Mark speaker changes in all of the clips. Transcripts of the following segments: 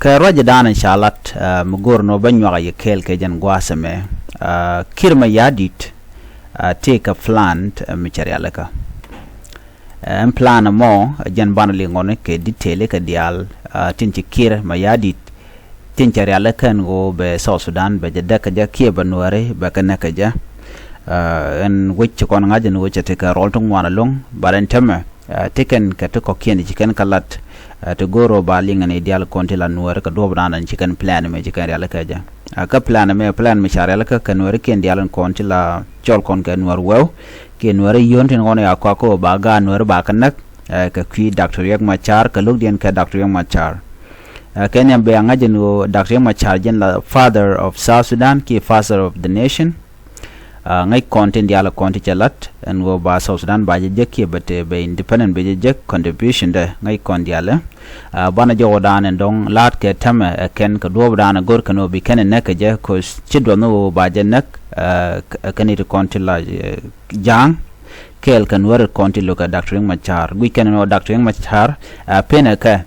Speaker 1: ka roja dan inshallat mugor no banyo ga yekel ke jan gwasame kirma yadit take a plant materialaka en plan mo jan banali ngone ke detail ke dial tinchi kir ma yadit tinchi realaka ngo be South Sudan be jada ka ja ke banware be kana ka ja en wicce kon ngajen wicce te ka rol tong wana long baran temme teken ka to ko kien jiken kalat to goro ba lingane dial kontila Nuer ka do brana jiken plan me jiken realaka ja ka plan me machar alaka ka Nuer ken dial kontila chol kon ka Nuer wew ke Nuer yontin ngone akwa ko ba ga Nuer ba kanak ka kwi Dr. Riek Machar ka lugdien ka Dr. Riek Machar Kenya be ngajen wo Dr. Riek Machar jen la father of South Sudan ki father of the nation ngai content diala content chalat and wo ba South Sudan ba jekki bate be independent be jek contribution de ngai kon diala bana jo dan en dong lat ke tame ken ka do dan gor kano bi ken ne ka je ko chidwa no ba je nak kani to content la jang kel kan war content lo ka Dr. Riek Machar wi ken no Dr. Riek Machar pena ka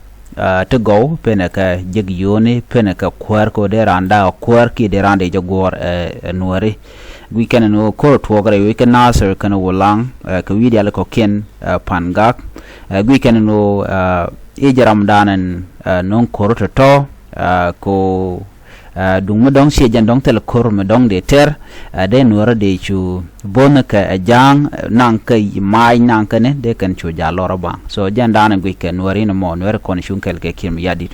Speaker 1: to go pena ka jeg yoni pena ka kwar ko de randa kwar ki de randa je gor Nueri we can no court wogre we can answer kana wolang ka wi dial ko ken pangak we can no ejaram danan non koroto to ko dung modong si jan dong tel kor modong de ter de Nuer de chu bonaka jang nang kai mai nang kane de kan chu jalora bang so jan danan we can Nueri no mo Nuer kon shun kel ke kim yadit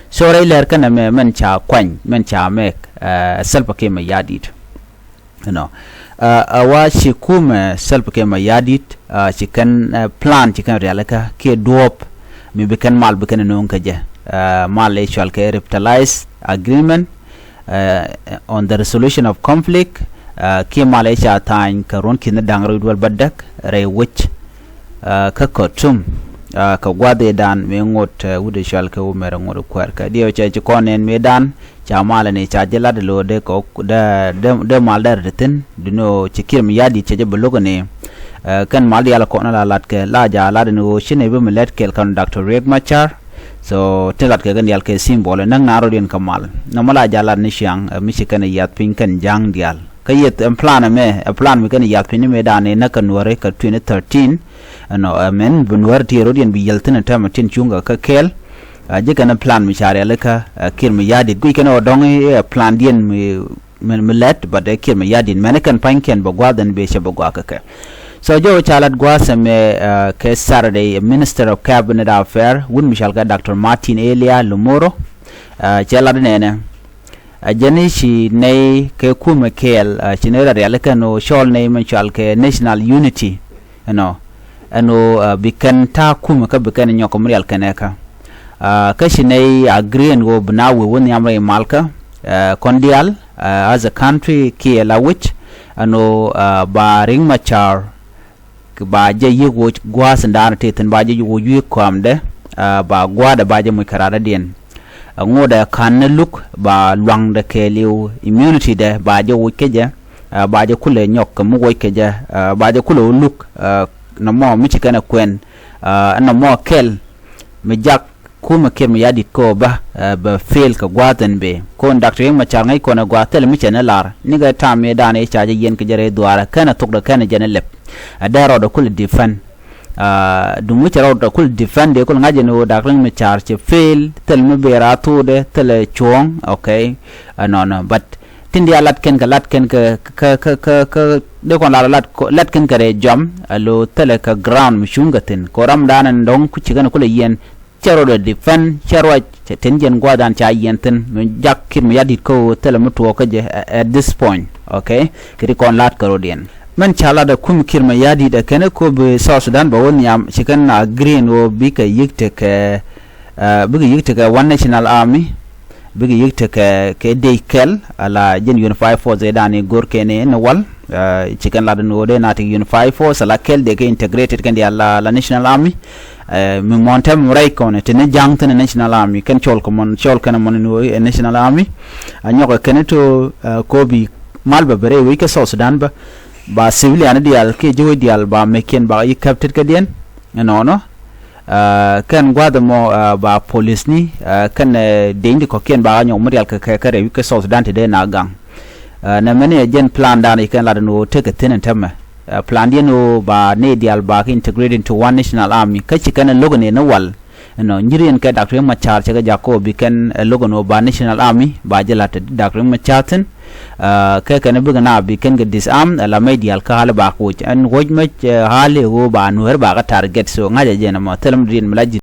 Speaker 1: so ray ler kana me men cha kwan men cha mek selpa ke me yadit awa shikume self ke ma yadit chikan plan chikan realaka ke duop mi bekan mal bekan non ka je mal actual ke revitalize agreement on the resolution of conflict ke malaysia time ka ron kin dangro dwal badak re wich ka kotum ka gwade dan me ngot wude shal ka umera ngod kwar ka dio cha konen medan chamala ne cha jela de lo de ko de mal dar tin dino chikir mi yadi che blogo ne kan mal yala ko na lat ke la ja la de no shine be milet kel kan Dr. Riek Machar so telat ke gan yal ke symbol nang naro den kamal no mala jala ni syang mi sikane yat pin kan jang dial kayet plan mi kan yat pin me dane na kan wore ka 2013 no men bunwar ti rodien bi yaltina tamatin chunga ka kel je kana plan mi chare leka kir mi yadit gui kana odong plan dien mi let but kir mi yadit men kan panken bo gwadan be she bo gwaka so jo chalat gwasame ke Saturday Minister of Cabinet Affairs wun mishal ka Dr. Martin Elia Lumoro chalat nene jani shi nei ke kuma kel chinera realeka no shol nei mishal ke national unity ano bikan ta kuma ka bikan nyokomri alkaneka kashinay agree and go bnawe won yamre malka kondial as a country ki elawich ano ba ring machar ba je yugo gwas ndar teten ba je yugo yu kwamde ba gwada ba je mukarara den ngoda kan look ba lwang de keliu immunity de ba je wukeje ba je kule nyok mu wukeje ba je kule look no mo michikana kwen no mo kel mi jak kuma kirmi yadit ko ba fail ka gwaten be ko Dr. Riek Machar ngai ko na gwatel mi chena lar ni ga tame dane chaje yen ke jere duara kana tokda kana jene lep adaro do kul defend du mu charo do kul defend de kul ngaje no Dr. Riek Machar che fail tel mu bera to de tel chong okay no but tindi alat ken ka de kon lat ken kare jam alo tel ka ground mu shungatin ko ram danan dong ku chigana kul yen charo de defend charo tenjen gwadan cha yenten jak kim yadit ko telemuto ko je at this point okay kiri kon lat karodien man chala da kum kirma yadi da kene ko be South Sudan ba woni am chikan na green wo bika yikte ke one national army bigi yikte ke dekel ala jen unify force dani gorkene no wal chikan la no de nati unify force ala kel de ke integrated kan dia la national army mi montem ray kon te ne jangtene national army ken chol kan mon no national army anyoko keneto ko bi malba bere wi ke South Sudan ba civilian dial ke jowo dial ba meken ba yi captured ka dien no kan gwada mo ba police ni kan dendi ko ken ba nyong murial ka kare wi ka South Sudan te de na gang na mane jen plan da ni kan la no take tenen tamme plan dia no ba ne dial ba integrated into one national army ka ci kan logo ne na wal no njiriyen ka Dr. Machar ce ga jako bi kan logo no ba national army ba jela te Dr. Machar ten ka kan bi na bi kan ga disarm la mai dial ka hala ba ko an woj ma hale go ba Nuer ba ga target so ngaja je na ma telam din malaji